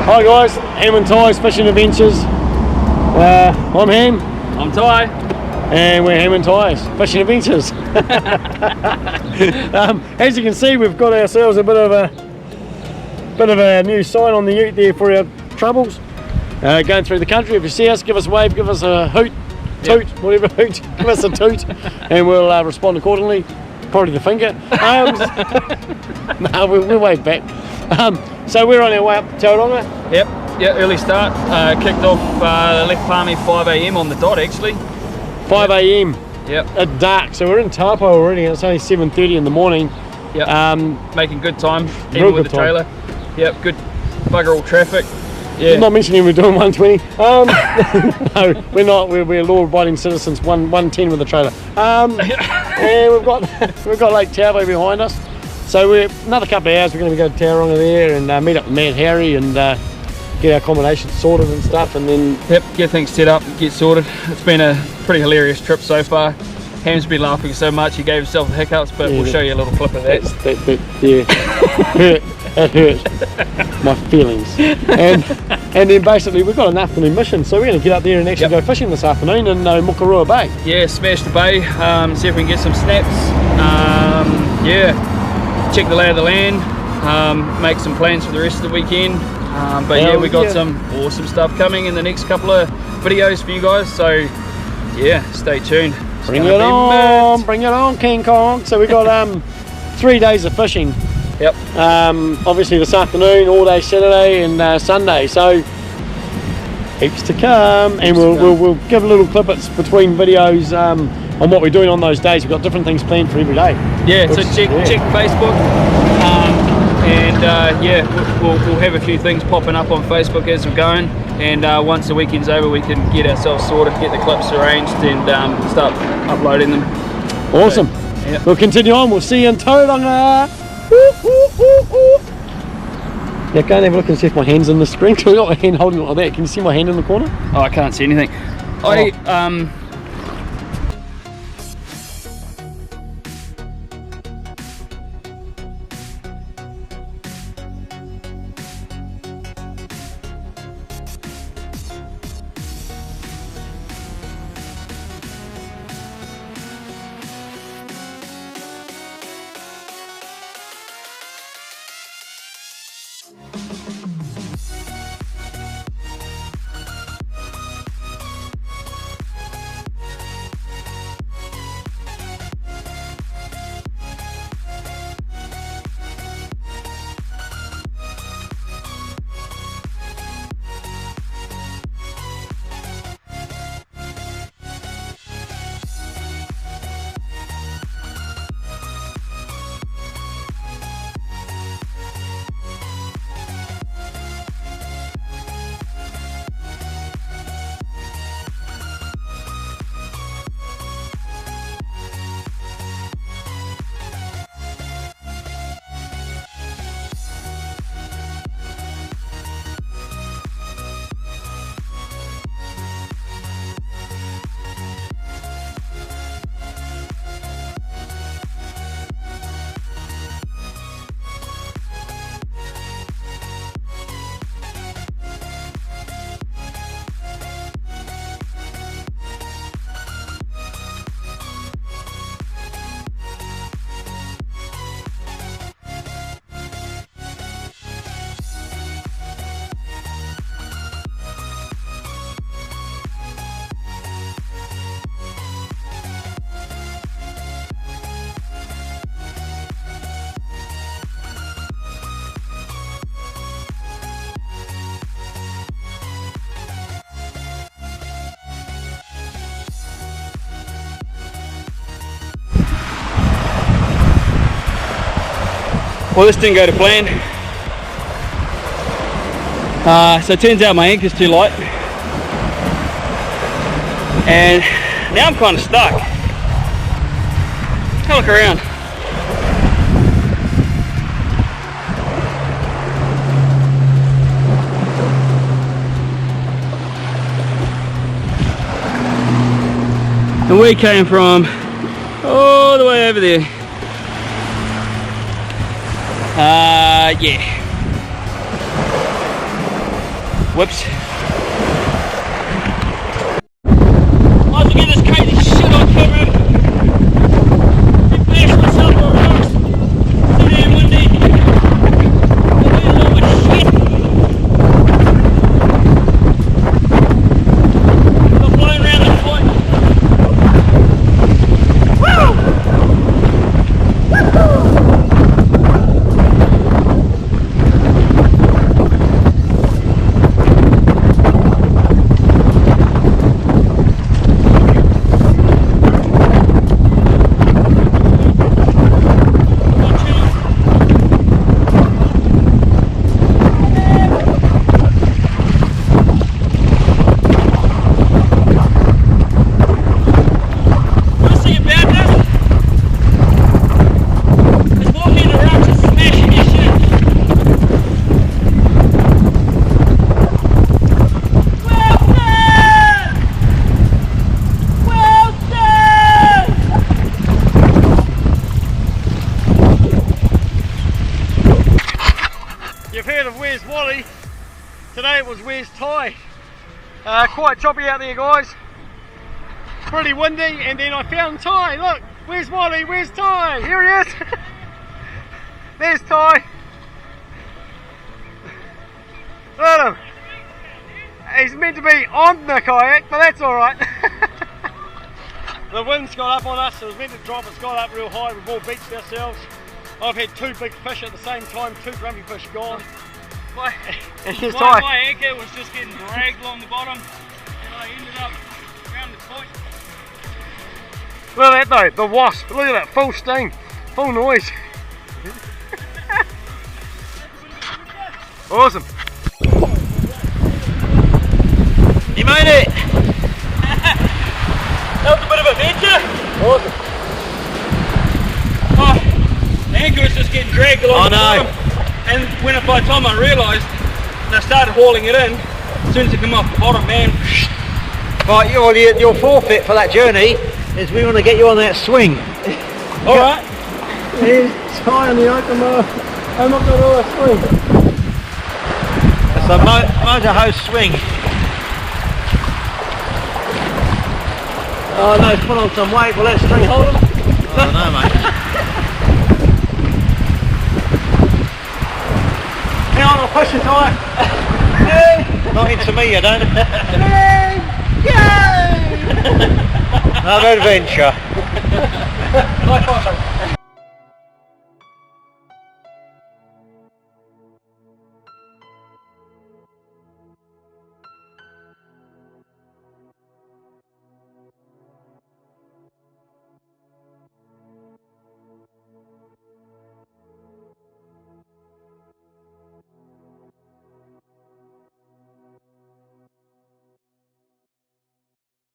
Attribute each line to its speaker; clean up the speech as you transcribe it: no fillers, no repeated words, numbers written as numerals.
Speaker 1: Hi guys, Ham and Ty's Fishing Adventures. I'm Ham.
Speaker 2: I'm Ty.
Speaker 1: And we're Ham and Ty's Fishing Adventures. As you can see, we've got ourselves a bit of a new sign on the ute there for our troubles. Going through the country. If you see us, give us a wave, give us a hoot, toot, whatever hoot, give us a toot, and we'll respond accordingly. Probably the finger. No, we'll wave back. So we're on our way up to Tauranga.
Speaker 2: Yep, yeah, early start. Kicked off, left Palmy 5 AM on the dot actually.
Speaker 1: 5 AM.
Speaker 2: Yep.
Speaker 1: At dark, so we're in Taupo already, and it's only 7:30 in the morning.
Speaker 2: Yep. Making good time,
Speaker 1: real
Speaker 2: even with
Speaker 1: good
Speaker 2: the trailer. Yep, good bugger all traffic. Yeah.
Speaker 1: Not mentioning we're doing 120. No, we're not. We're law-abiding citizens. 110 with the trailer. And we've got Lake Taupo behind us. So we're another couple of hours. We're going to go to Tauranga there and meet up with Matt Harry and get our accommodation sorted and stuff, and then
Speaker 2: get things set up, get sorted. It's been a pretty hilarious trip so far. Ham's been laughing so much he gave himself the hiccups, but we'll show you a little clip of that. It hurt
Speaker 1: my feelings. And then basically we've got an afternoon mission, so we're going to get up there and actually go fishing this afternoon in Omokoroa Bay. Yeah,
Speaker 2: smash the bay, see if we can get some snaps. Check the lay of the land, make some plans for the rest of the weekend. But yeah, we got some awesome stuff coming in the next couple of videos for you guys, so yeah, stay tuned.
Speaker 1: Bring it on, King Kong. So we got 3 days of fishing.
Speaker 2: Yep.
Speaker 1: Obviously this afternoon, all day Saturday and Sunday, so heaps to come. And we'll give a little clippets between videos on what we're doing on those days. We've got different things planned for every day.
Speaker 2: Yeah, so check Facebook, we'll have a few things popping up on Facebook as we're going, and once the weekend's over we can get ourselves sorted, get the clips arranged and start uploading them.
Speaker 1: Awesome. So, yeah. We'll continue on. We'll see you in Tauranga. Yeah, go and have a look and see if my hand's in the screen. I've got my hand holding it like that. Can you see my hand in the corner?
Speaker 2: Oh, I can't see anything. Well, this didn't go to plan. So it turns out my anchor's too light. And now I'm kind of stuck. Have a look around. And we came from all the way over there. Yeah. Whoops. Might as well get this crazy shit on camera. Bash myself on rocks. Too damn windy. I'm losing all my shit. I'm flying around this point. Woo!
Speaker 1: You've heard of Where's Wally. Today it was Where's Ty. Quite choppy out there, guys. Pretty windy, and then I found Ty. Look, where's Wally? Where's Ty? Here he is. There's Ty. Look at him. He's meant to be on the kayak, but that's alright. The wind's got up on us, it was meant to drop, it's got up real high, we've all beached ourselves. I've had 2 big fish at the same time, 2 grumpy fish gone.
Speaker 2: My anchor was just getting dragged along the bottom, and I ended up around the point.
Speaker 1: Look at that though, the wasp, look at that, full steam, full noise. Awesome.
Speaker 2: You made it! That was a bit of a venture.
Speaker 1: Awesome.
Speaker 2: Oh, the anchor was just getting dragged along the bottom. And by the time I realised, and I started hauling it in, as soon as it came off the bottom, man.
Speaker 3: Right, your forfeit for that journey is we want to get you on that swing.
Speaker 2: Alright.
Speaker 1: He's Ty on the Omokoroa swing.
Speaker 3: It's a motor hose swing. Oh no, it's put on some weight. Will that string hold him? I don't know, mate. Hang on, I'll push it tight. Not into me, you don't. Another adventure.